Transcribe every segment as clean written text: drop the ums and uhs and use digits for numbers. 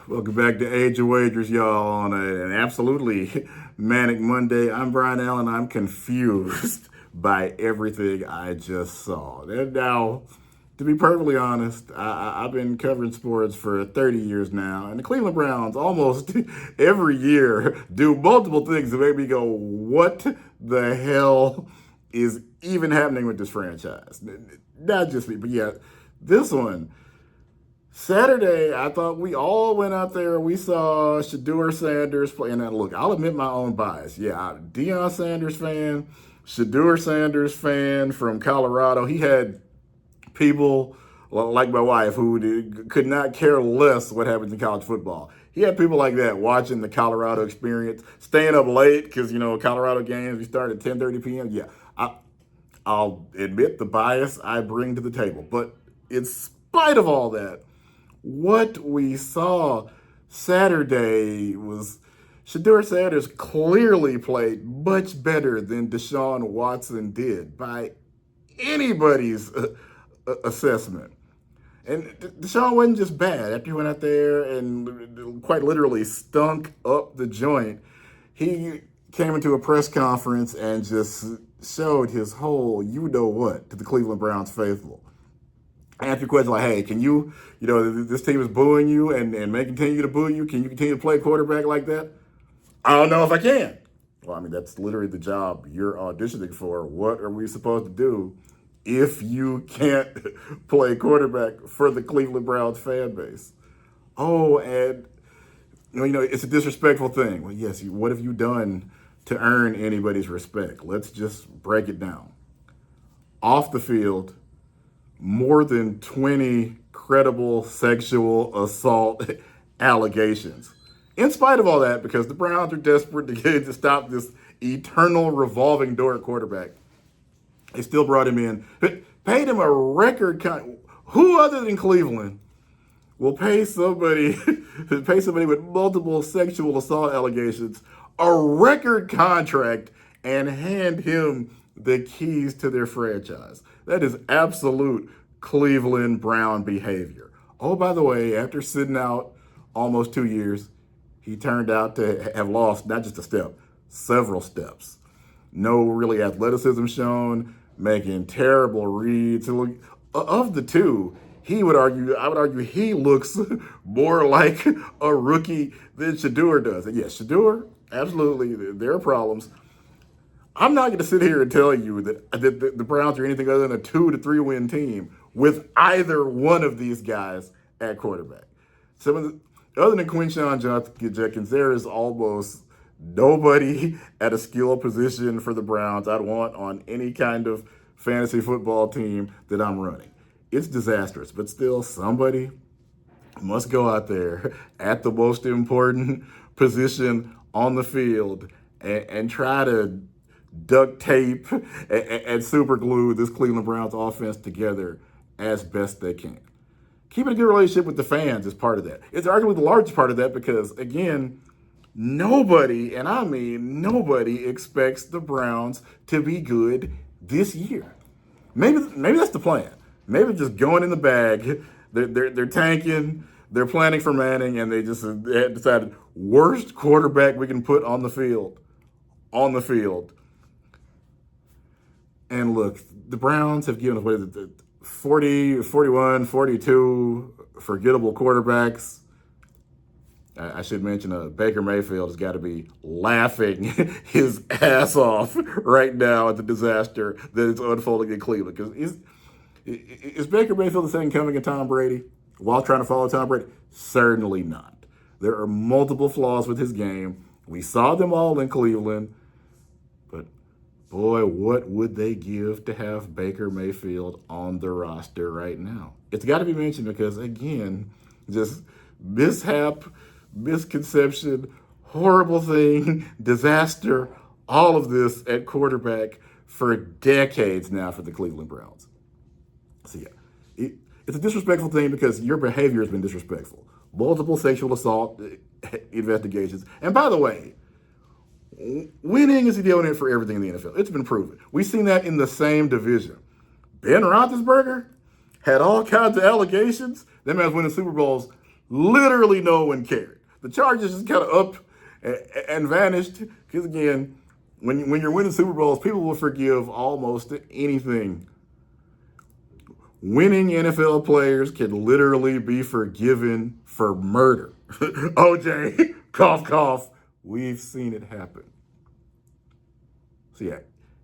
Welcome back to Age of Wagers, y'all, on an absolutely manic Monday. I'm Brian Allen. I'm confused by everything I just saw. And now, to be perfectly honest, I've been covering sports for 30 years now, and the Cleveland Browns almost every year do multiple things that make me go, what the hell is even happening with this franchise? Not just me, but yeah, this one. Saturday, I thought we all went out there. We saw Shedeur Sanders play. And look, I'll admit my own bias. Yeah, I'm a Deion Sanders fan, Shedeur Sanders fan from Colorado. He had people like my wife who could not care less what happens in college football. He had people like that watching the Colorado experience, staying up late because, Colorado games, we start at 10:30 p.m. Yeah, I'll admit the bias I bring to the table. But in spite of all that, what we saw Saturday was Shedeur Sanders clearly played much better than Deshaun Watson did by anybody's assessment. And Deshaun wasn't just bad. After he went out there and quite literally stunk up the joint, he came into a press conference and just showed his whole you know what to the Cleveland Browns faithful. Answer your question like, hey, can this team is booing you and may continue to boo you. Can you continue to play quarterback like that? I don't know if I can. Well, I mean, that's literally the job you're auditioning for. What are we supposed to do if you can't play quarterback for the Cleveland Browns fan base? Oh, and it's a disrespectful thing. Well, yes, what have you done to earn anybody's respect? Let's just break it down. Off the field, more than 20 credible sexual assault allegations. In spite of all that, because the Browns are desperate to stop this eternal revolving door at quarterback, they still brought him in, paid him a record. Who other than Cleveland will pay somebody with multiple sexual assault allegations a record contract and hand him the keys to their franchise? That is absolute Cleveland Brown behavior. Oh, by the way, after sitting out almost 2 years, he turned out to have lost not just a step, several steps. No really athleticism shown, making terrible reads. Of the two, I would argue he looks more like a rookie than Shedeur does. And yes, Shedeur, absolutely, there are problems. I'm not going to sit here and tell you that the Browns are anything other than a 2 to 3 win team with either one of these guys at quarterback. Other than Quinshon Judkins, there is almost nobody at a skill position for the Browns I'd want on any kind of fantasy football team that I'm running. It's disastrous, but still somebody must go out there at the most important position on the field and try to duct tape and super glue this Cleveland Browns offense together as best they can. Keeping a good relationship with the fans is part of that. It's arguably the largest part of that because, again, nobody, and I mean nobody, expects the Browns to be good this year. Maybe that's the plan. Maybe just going in the bag. They're tanking. They're planning for Manning, and they just decided worst quarterback we can put on the field. On the field. And look, the Browns have given away 40, 41, 42 forgettable quarterbacks. I should mention Baker Mayfield has got to be laughing his ass off right now at the disaster that is unfolding in Cleveland. Because is Baker Mayfield the second coming of Tom Brady while trying to follow Tom Brady? Certainly not. There are multiple flaws with his game. We saw them all in Cleveland. But boy, what would they give to have Baker Mayfield on the roster right now? It's got to be mentioned because, again, just mishap, misconception, horrible thing, disaster, all of this at quarterback for decades now for the Cleveland Browns. So, yeah, it's a disrespectful thing because your behavior has been disrespectful. Multiple sexual assault investigations. And by the way, winning is the deal in it for everything in the NFL. It's been proven. We've seen that in the same division. Ben Roethlisberger had all kinds of allegations. That man's winning Super Bowls Literally no one cared. The Chargers just kind of up and vanished. Because again, when you're winning Super Bowls, people will forgive almost anything. Winning NFL players can literally be forgiven for murder. OJ, cough, cough. We've seen it happen. So yeah,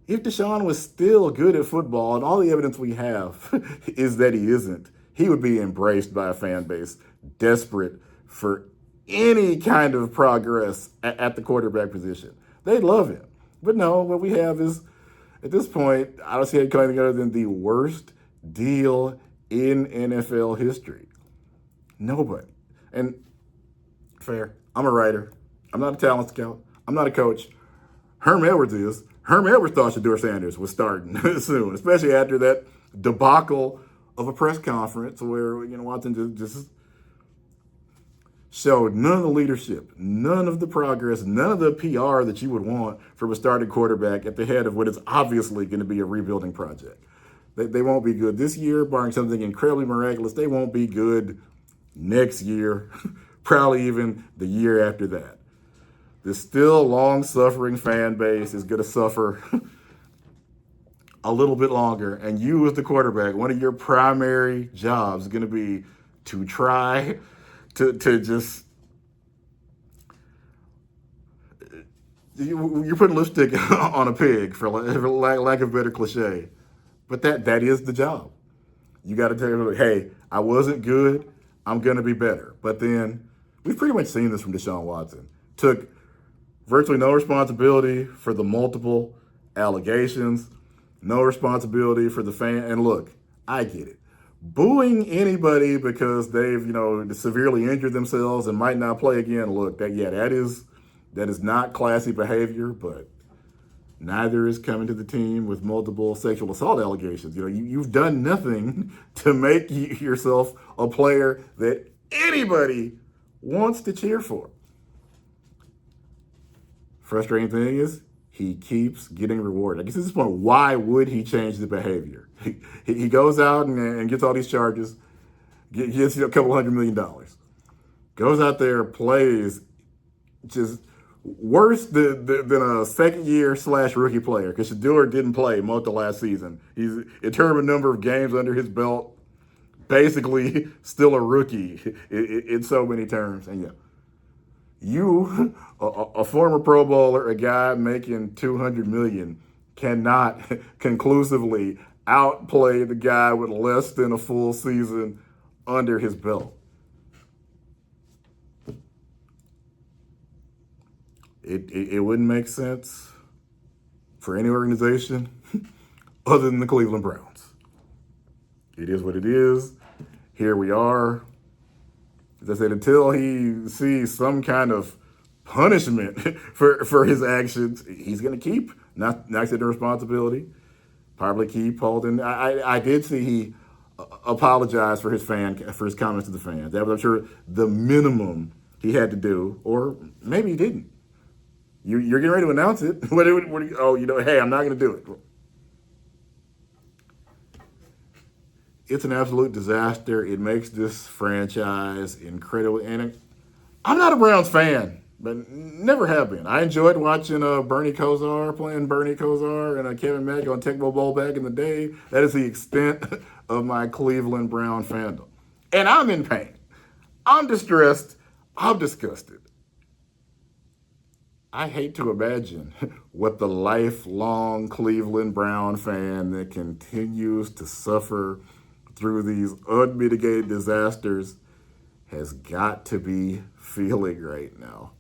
if Deshaun was still good at football, and all the evidence we have is that he isn't, he would be embraced by a fan base desperate for any kind of progress at the quarterback position. They'd love him. But no, what we have is, at this point, I don't see it coming together than the worst deal in NFL history. Nobody. And fair, I'm a writer. I'm not a talent scout. I'm not a coach. Herm Edwards is. Herm Edwards thought Shedeur Sanders was starting soon, especially after that debacle of a press conference where, Watson just showed none of the leadership, none of the progress, none of the PR that you would want from a starting quarterback at the head of what is obviously going to be a rebuilding project. They won't be good this year, barring something incredibly miraculous. They won't be good next year, probably even the year after that. The still long-suffering fan base is going to suffer a little bit longer. And you as the quarterback, one of your primary jobs is going to be to try to just... You're putting lipstick on a pig, for lack of better cliche. But that is the job. You got to tell them, hey, I wasn't good. I'm going to be better. But then we've pretty much seen this from Deshaun Watson. Took virtually no responsibility for the multiple allegations, no responsibility for the fan. And look, I get it. Booing anybody because they've, severely injured themselves and might not play again. Look, that is not classy behavior, but neither is coming to the team with multiple sexual assault allegations. You've done nothing to make yourself a player that anybody wants to cheer for. Frustrating thing is he keeps getting rewarded. I guess at this point, why would he change the behavior? He goes out and gets all these charges, gets a couple $100 million. Goes out there, plays just worse than a second-year / rookie player, because Shedeur didn't play most of the last season. He's a determined number of games under his belt, basically still a rookie in so many terms. And yeah, you, a former Pro Bowler, a guy making $200 million, cannot conclusively outplay the guy with less than a full season under his belt. It wouldn't make sense for any organization other than the Cleveland Browns. It is what it is. Here we are. As I said, until he sees some kind of punishment for his actions, he's going to keep not accepting responsibility. Probably keep holding. I did see he apologized for his comments to the fans. That was, I'm sure, the minimum he had to do, or maybe he didn't. You're getting ready to announce it. Hey, I'm not going to do it. It's an absolute disaster. It makes this franchise incredible. And I'm not a Browns fan, but never have been. I enjoyed watching Bernie Kosar playing Bernie Kosar and Kevin Mack on Tecmo Bowl back in the day. That is the extent of my Cleveland Brown fandom. And I'm in pain. I'm distressed. I'm disgusted. I hate to imagine what the lifelong Cleveland Brown fan that continues to suffer through these unmitigated disasters has got to be feeling right now.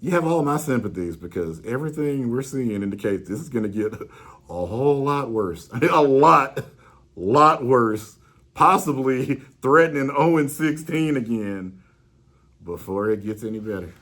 You have all my sympathies, because everything we're seeing indicates this is going to get a whole lot worse. A lot worse. Possibly threatening 0-16 again before it gets any better.